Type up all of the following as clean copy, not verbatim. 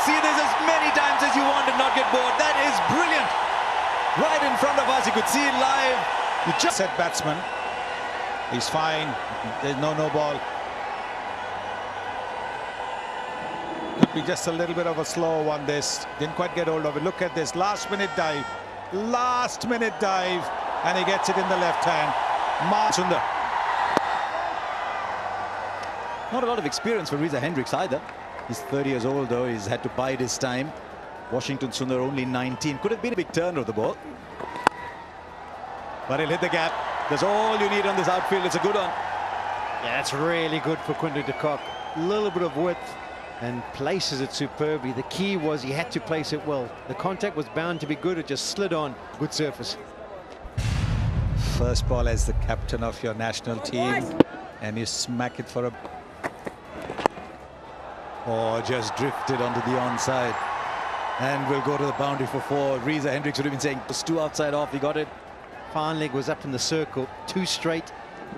see this as many times as you want and not get bored. That is brilliant. Right in front of us, you could see it live. You just said batsman. He's fine. There's no ball. Could be just a little bit of a slow one. This didn't quite get hold of it. Look at this last minute dive, and he gets it in the left hand. Sundar. Not a lot of experience for Reza Hendricks either. He's 30 years old though. He's had to bide his time. Washington Sundar only 19. Could have been a big turn of the ball, but he'll hit the gap. That's all you need on this outfield. It's a good one. Yeah, that's really good for Quinton de Kock. A little bit of width and places it superbly. The key was he had to place it well. The contact was bound to be good. It just slid on. Good surface. First ball as the captain of your national team, and you smack it for a... Oh, just drifted onto the onside. And we'll go to the boundary for 4. Reza Hendricks would have been saying it was 2 outside off. He got it. Fine leg was up in the circle, 2 straight.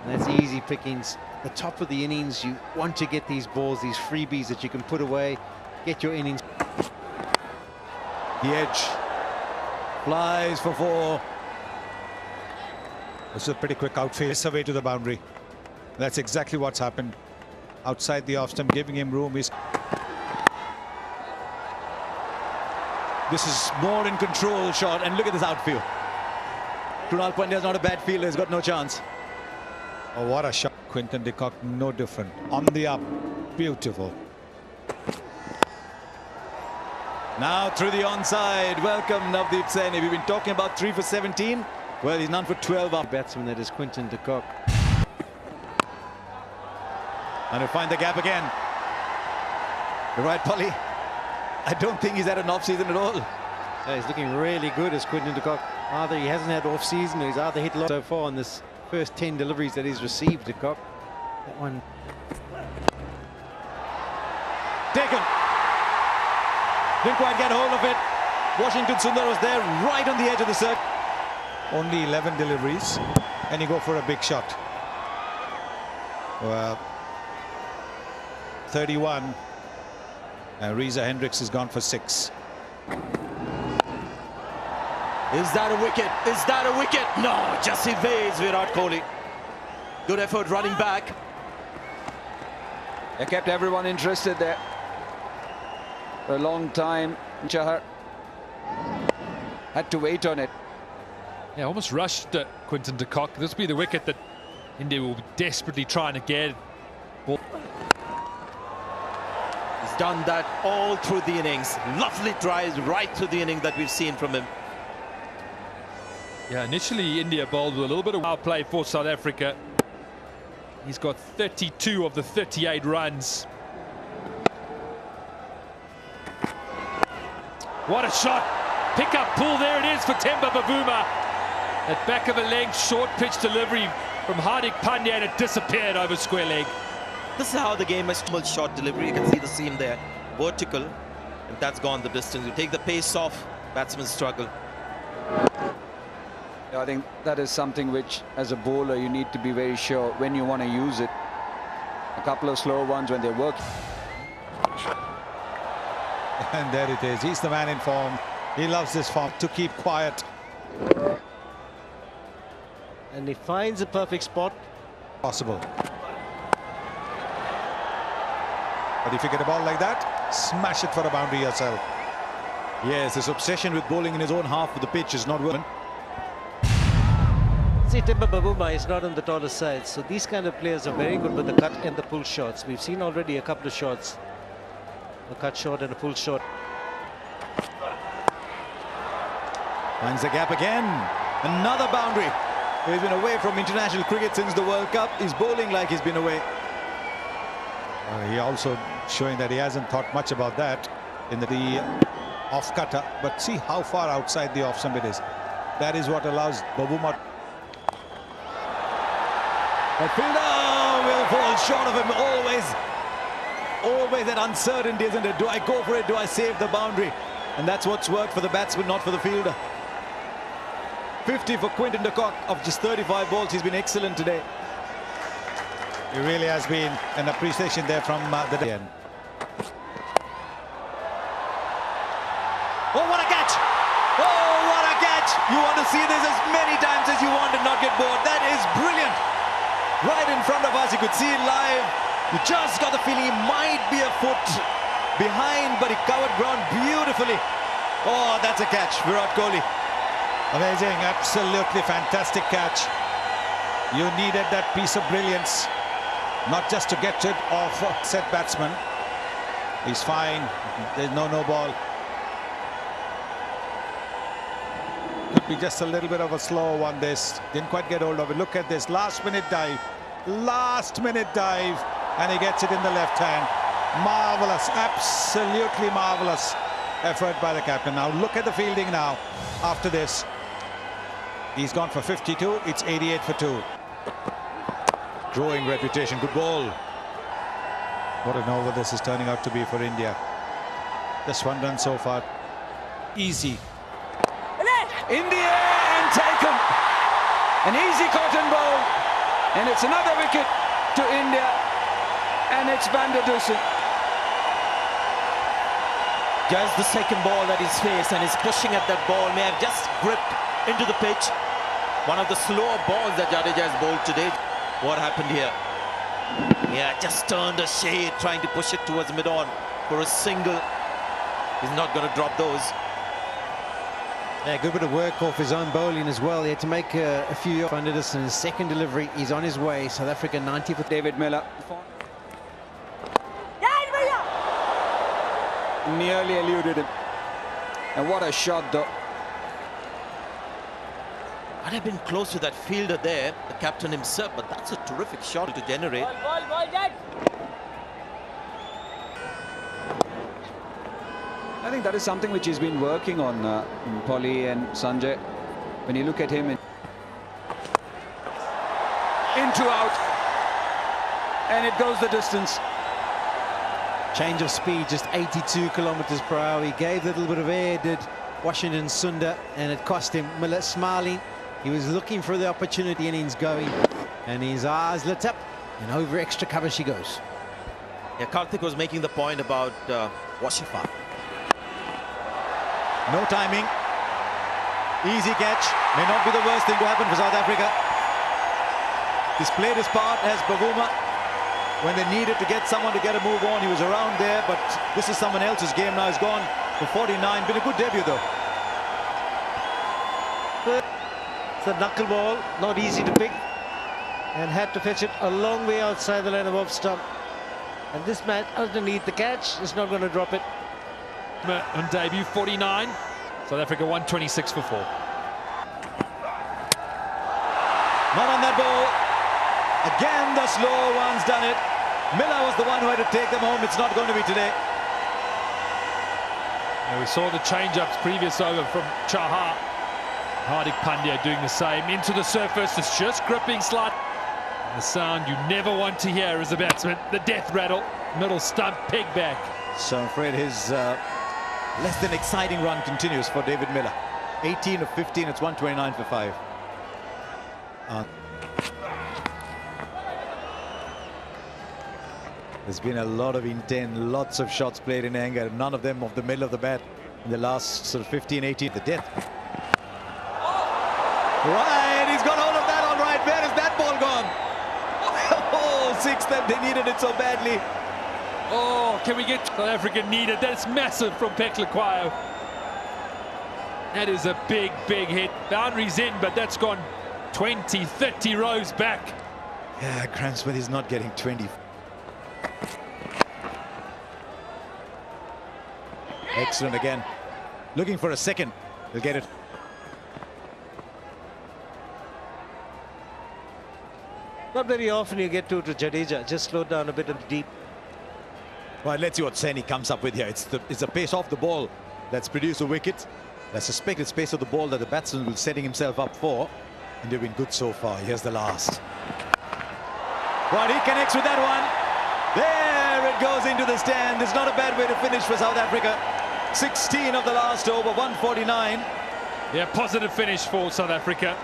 And that's easy pickings. The top of the innings, you want to get these balls, these freebies that you can put away, get your innings. The edge flies for 4. This is a pretty quick outfield. It's away to the boundary. That's exactly what's happened. Outside the off stump, giving him room. This is more in control shot, and look at this outfield. Krunal Pandya is not a bad fielder. He's got no chance. Oh, what a shot. Quinton de Kock, no different. On the up. Beautiful. Now through the onside. Welcome, Navdeep Saini. We've been talking about 3 for 17. Well, he's none for 12. Batsman that is Quinton de Kock. And he'll find the gap again. You're right, Polly. I don't think he's had an off-season at all. Yeah, he's looking really good as Quinton de Kock. Either he hasn't had off-season or he's either hit low so far on this first 10 deliveries that he's received, de Kock. That one. Taken. Didn't quite get hold of it. Washington Sundar was there right on the edge of the circle. Only 11 deliveries, and you go for a big shot. Well, 31. Reza Hendricks has gone for 6. Is that a wicket? Is that a wicket? No, just evades Virat Kohli. Good effort running back. They kept everyone interested there for a long time. Chahar had to wait on it. Yeah, almost rushed Quinton de Kock. This will be the wicket that India will be desperately trying to get. He's done that all through the innings. Lovely tries right through the innings that we've seen from him. Yeah, initially India bowled with a little bit of power play for South Africa. He's got 32 of the 38 runs. What a shot! Pick up pull, there it is for Temba Bavuma. At back of a leg, short pitch delivery from Hardik Pandya, and it disappeared over square leg. This is how the game is. Short delivery, you can see the seam there, vertical, and that's gone the distance. You take the pace off, batsmen struggle. I think that is something which, as a bowler, you need to be very sure when you want to use it. A couple of slow ones when they work. And there it is. He's the man in form. He loves this form, to keep quiet. And he finds a perfect spot. Possible. But if you get a ball like that, smash it for a boundary yourself. Yes, this obsession with bowling in his own half of the pitch is not working. See, Temba Bavuma is not on the taller side, so these kind of players are very good with the cut and the pull shots. We've seen already a couple of shots. A cut shot and a pull shot. Finds the gap again. Another boundary. He's been away from international cricket since the World Cup. He's bowling like he's been away. He also showing that he hasn't thought much about that in the off cutter. But see how far outside the off stump it is. That is what allows Bavuma. That fielder will fall short of him. Always that uncertainty, isn't it? Do I go for it? Do I save the boundary? And that's what's worked for the batsman, not for the fielder. 50 for Quinton de Kock of just 35 balls. He's been excellent today. It really has been an appreciation there from the end. see this as many times as you want and not get bored. That is brilliant. Right in front of us, you could see it live. You just got the feeling he might be a foot behind, but he covered ground beautifully. Oh, that's a catch, Virat Kohli. Amazing, absolutely fantastic catch. You needed that piece of brilliance, not just to get rid of set batsman. He's fine. There's no ball. Could be just a little bit of a slow one. This didn't quite get hold of it. Look at this last minute dive, and he gets it in the left hand. Marvelous, absolutely marvelous effort by the captain. Now look at the fielding now. After this, he's gone for 52. It's 88 for 2. Growing reputation, good ball. What an over this is turning out to be for India. Just 1 run so far. Easy. In the air and taken. An easy cotton ball. And it's another wicket to India. And it's Van der Dussen. Just the second ball that he's faced, and he's pushing at that ball. May have just gripped into the pitch. One of the slower balls that Jadeja has bowled today. What happened here? Yeah, just turned a shade, trying to push it towards mid-on for a single. He's not going to drop those. Yeah, good bit of work off his own bowling as well. He had to make a few Van der Dussen. His second delivery, he's on his way. South Africa 90 for David Miller. Nearly eluded him. And what a shot though. I'd have been close to that fielder there, the captain himself, but that's a terrific shot to generate. I think that is something which he's been working on, Polly and Sanjay. When you look at him, into out, and it goes the distance. change of speed, just 82 kilometers per hour. He gave a little bit of air, did Washington Sundar, and it cost him. Miller smiling. He was looking for the opportunity, and he's going. And his eyes lit up, and over extra cover she goes. Yeah, Karthik was making the point about Washington. No timing. Easy catch. May not be the worst thing to happen for South Africa. He's played his part as Bavuma. When they needed to get someone to get a move on, he was around there, but this is someone else's game now. He's gone for 49. Been a good debut, though. It's a knuckle ball, not easy to pick, and had to fetch it a long way outside the line of off stump. And this man underneath the catch is not going to drop it. On debut, 49. South Africa 126 for 4. Not on that ball. Again, the slow one's done it. Miller was the one who had to take them home. It's not going to be today. And we saw the change-ups previous over from Chahar. Hardik Pandya doing the same. Into the surface, it's just gripping slight. The sound you never want to hear as a batsman. The death rattle. Middle stump, peg back. So I'm afraid his less than exciting run continues for David Miller. 18 of 15, it's 129 for 5. There's been a lot of intent, lots of shots played in anger, none of them off the middle of the bat in the last sort of 15, 18. The death. Right, he's got hold of that all right. Where is that ball gone? Oh, 6, that they needed it so badly. Oh, can we get South Africa needed? That's massive from Peklakwayo. That is a big, big hit. Boundary's in, but that's gone 20, 30 rows back. Yeah, Graham Smith is not getting 20. Excellent again. Looking for a second. He'll get it. Not very often you get to Jadeja. Just slow down a bit of the deep. Well, let's see what Saini comes up with here. It's the pace off the ball that's produced a wicket. I suspect it's pace of the ball that the batsman will setting himself up for. And they've been good so far. Here's the last. Right, he connects with that one. There it goes into the stand. It's not a bad way to finish for South Africa. 16 of the last over, 149. Yeah, positive finish for South Africa.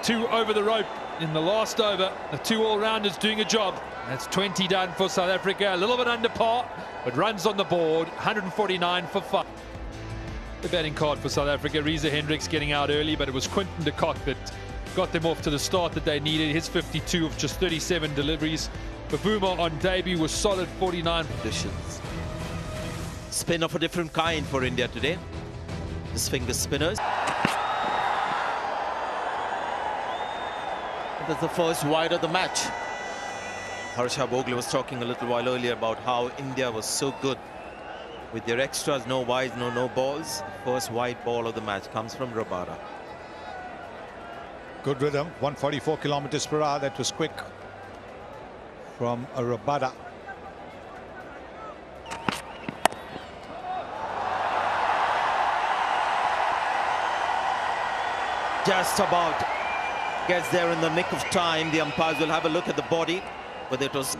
2 over the rope in the last over. The 2 all-rounders doing a job. That's 20 done for South Africa. A little bit under par, but runs on the board. 149 for 5. The batting card for South Africa. Reza Hendricks getting out early, but it was Quinton de Kock that got them off to the start that they needed. His 52 of just 37 deliveries. Bavuma on debut was solid 49 Conditions. Spin of a different kind for India today. His finger spinners. That's the first wide of the match. Harsha Bhogle was talking a little while earlier about how India was so good with their extras, no wides, no balls. First wide ball of the match comes from Rabada. Good rhythm, 144 kilometers per hour. That was quick from a Rabada. Just about gets there in the nick of time. The umpires will have a look at the body, but it was...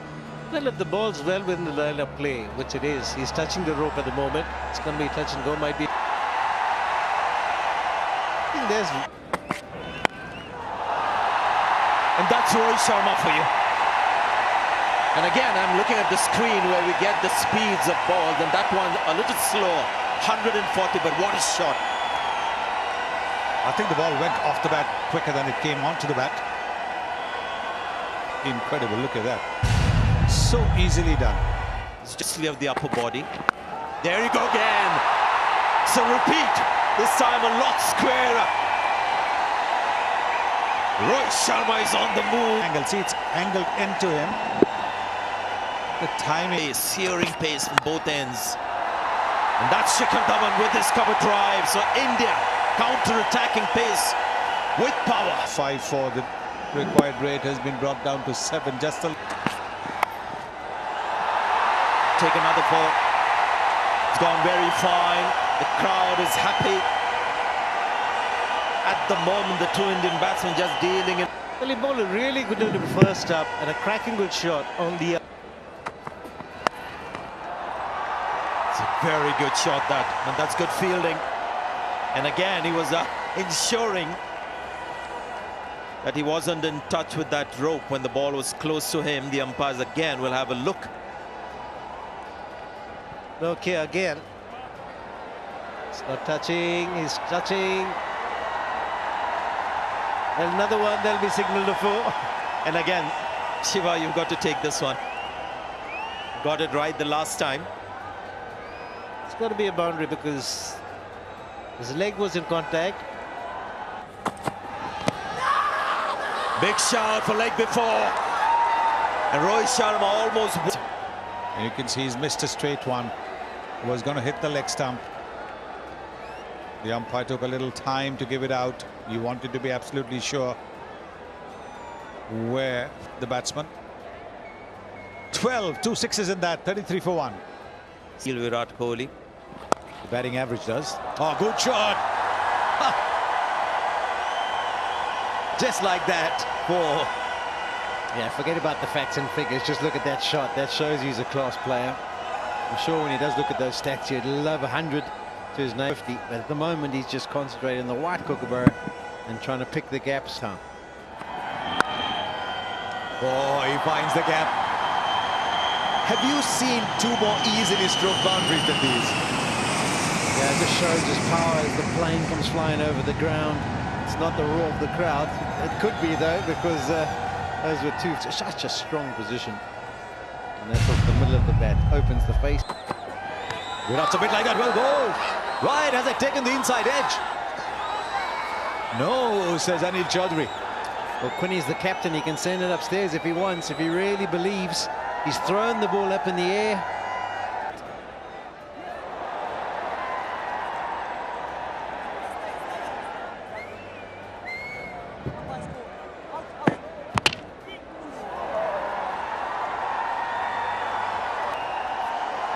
Well, if the ball's well within the line of play, which it is, he's touching the rope at the moment. It's going to be touch and go, might be. I think there's... And that's Rohit Sharma for you. And again, I'm looking at the screen where we get the speeds of balls, and that one a little slow, 140, but what a shot. I think the ball went off the bat quicker than it came onto the bat. Incredible, look at that. So easily done. It's just of the upper body. There you go again. So repeat, this time a lot squarer. Rohit Sharma is on the move. Angle, see, it's angled into him. The timing. Searing pace from both ends. And that's Shikhar Dhawan with his cover drive. So India counter-attacking pace with power. 5-4, the required rate has been brought down to 7. Just a... Take another 4. It's gone very fine. The crowd is happy. At the moment, the two Indian batsmen just dealing in. Well, he bowled a really good in the first up and a cracking good shot on the... It's a very good shot, that, and that's good fielding. And again, he was ensuring that he wasn't in touch with that rope when the ball was close to him. The umpires again will have a look. Okay, again. It's not touching, he's touching. And another one, there'll be signal to 4. And again, Shiva, you've got to take this one. Got it right the last time. It's got to be a boundary because his leg was in contact. Big shout for leg before. And Rohit Sharma almost... And you can see he's missed a straight one. He was going to hit the leg stump. The umpire took a little time to give it out. He wanted to be absolutely sure where the batsman. 12, 2 sixes in that, 33 for 1. Virat Kohli. The batting average does. Oh, good shot. Just like that. Oh. Yeah, forget about the facts and figures. Just look at that shot. That shows he's a class player. I'm sure when he does look at those stats, he'd love 100 to his 50. But at the moment, he's just concentrating on the white kookaburra and trying to pick the gaps down. Oh, he finds the gap. Have you seen 2 more easily stroked boundaries than these? Yeah, it just shows his power as the plane comes flying over the ground. It's not the roar of the crowd. It could be, though, because those were such a strong position. And that's off the middle of the bat, opens the face. Virat's a bit like that. Well bowled. Right, has it taken the inside edge? No, says Anil Chaudhary. Well, Quinny's the captain. He can send it upstairs if he wants, if he really believes. He's thrown the ball up in the air.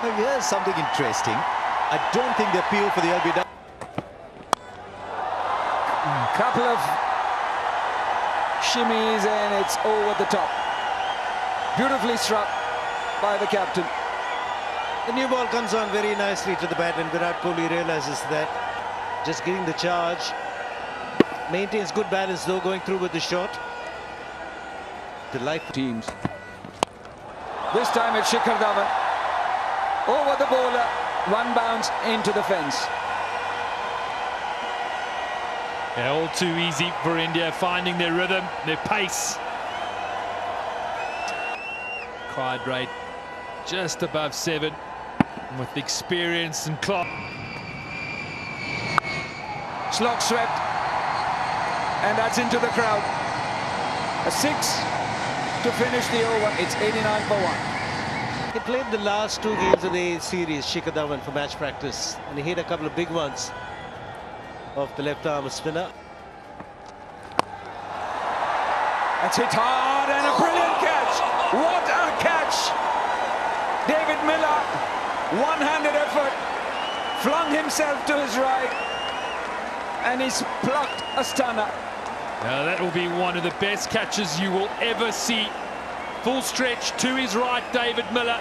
Now, here's something interesting. I don't think they appeal for the LBW. Couple of shimmies and it's over the top. Beautifully struck by the captain. The new ball comes on very nicely to the bat, and Virat Kohli realizes that. Just getting the charge. Maintains good balance though, going through with the shot. Delightful. Teams. This time it's Shikhar Dhawan. Over the bowler, one bounce into the fence. Yeah, all too easy for India, finding their rhythm, their pace. Quad rate just above 7, and with experience and clock. Slog swept, and that's into the crowd. A 6 to finish the over. It's 89 for 1. He played the last 2 games of the series, Shikhar Dhawan, for match practice, and he hit a couple of big ones off the left-arm spinner. That's hit hard and a brilliant catch. What a catch! David Miller, one-handed effort, flung himself to his right, and he's plucked a stunner. Now that will be one of the best catches you will ever see. Full stretch to his right, David Miller.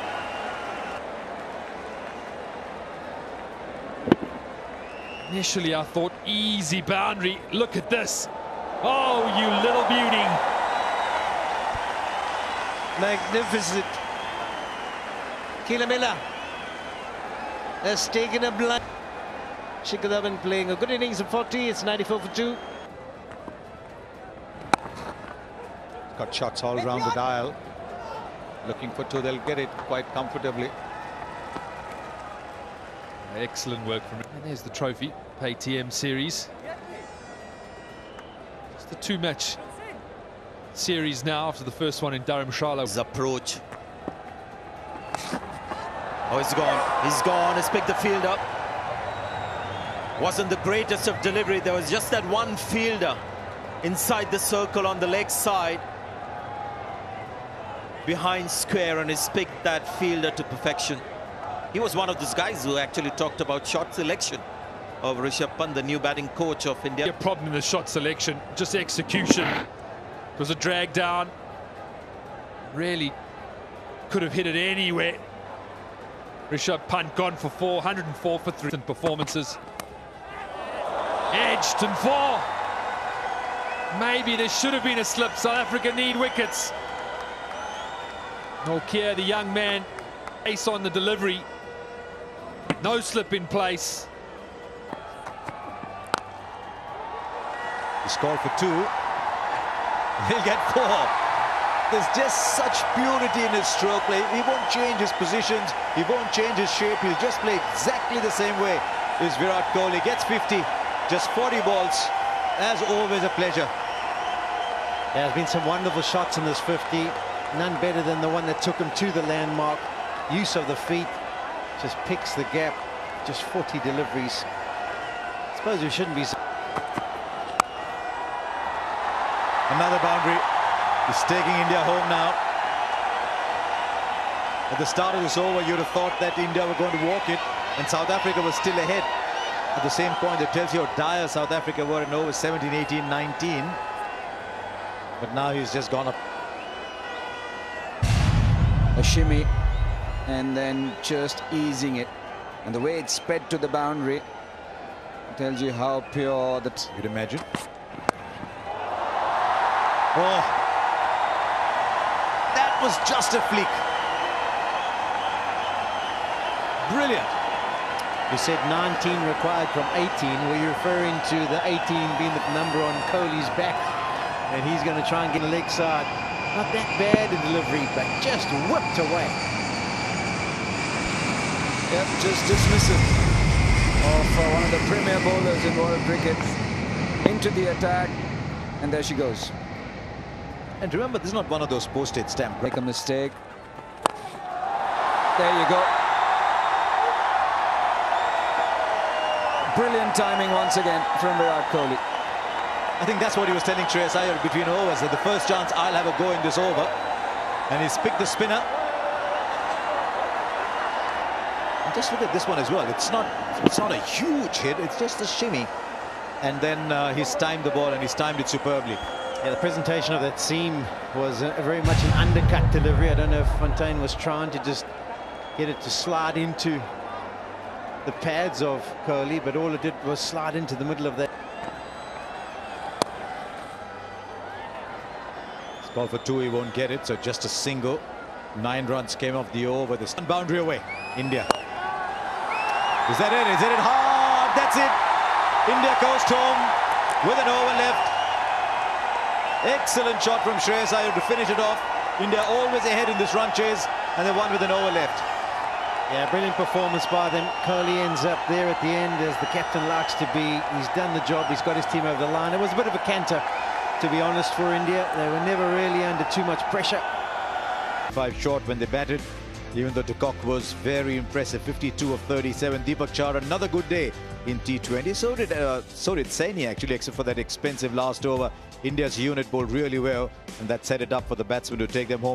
Initially I thought easy boundary. Look at this. Oh, you little beauty. Magnificent. Keela Miller has taken a blind. Shikhar Dhawan playing a good innings of 40. It's 94 for 2. Got shots all around the dial. Looking for 2, they'll get it quite comfortably. Excellent work from him. And there's the trophy, PayTM series. It's the 2-match series now after the first one in Dharamshala. His approach. Oh, he's gone. He's gone. He's picked the field up. Wasn't the greatest of delivery. There was just that one fielder inside the circle on the leg side behind square, and he's picked that fielder to perfection. He was one of those guys who actually talked about shot selection of Rishabh Pant, the new batting coach of India. A problem in the shot selection, just execution. It was a drag down. Really could have hit it anywhere. Rishabh Pant gone for 404 for 3 performances. Edged and 4. Maybe there should have been a slip. South Africa need wickets. Nortje, the young man, ace on the delivery. No slip in place. He's called for 2. He'll get 4. There's just such purity in his stroke play. He won't change his positions. He won't change his shape. He'll just play exactly the same way as Virat Kohli. Gets 50. Just 40 balls. As always, a pleasure. There has been some wonderful shots in this 50. None better than the one that took him to the landmark. Use of the feet. Just picks the gap. Just 40 deliveries. I suppose we shouldn't be... Another boundary. He's taking India home now. At the start of this over, you'd have thought that India were going to walk it, and South Africa was still ahead. At the same point, it tells you how dire South Africa were in over 17, 18, 19. But now he's just gone up. A shimmy, and then just easing it. And the way it sped to the boundary tells you how pure that... You'd imagine. Oh, that was just a flick. Brilliant. You said 19 required from 18. Were you referring to the 18 being the number on Kohli's back? And he's going to try and get the leg side. Not that bad a delivery, but just whipped away. Yep, just dismissive of one of the premier bowlers in world cricket. Into the attack, and there she goes. And remember, this is not one of those postage stamp. Make a mistake. There you go. Brilliant timing once again from Virat Kohli. I think that's what he was telling Shreyas Iyer between overs, that the first chance I'll have a go in this over. And he's picked the spinner. And just look at this one as well. It's not a huge hit, it's just a shimmy. And then he's timed the ball, and he's timed it superbly. Yeah, the presentation of that seam was very much an undercut delivery. I don't know if Fontaine was trying to just get it to slide into the pads of Kohli, but all it did was slide into the middle of that. It's called for 2, he won't get it, so just a single. 9 runs came off the over. This one boundary away, India. Is that it? Is it hard? That's it. India coast home. with an over left. Excellent shot from Shreyas Iyer to finish it off. India always ahead in this run chase, and they won with an over left. Yeah, brilliant performance by them. Kohli ends up there at the end as the captain likes to be. He's done the job. He's got his team over the line. It was a bit of a canter, to be honest, for India. They were never really under too much pressure. 5 short when they batted, even though de Kock was very impressive. 52 of 37. Deepak Chahar, another good day in T20. So did Saini, actually, except for that expensive last over. India's unit bowled really well, and that set it up for the batsmen to take them home.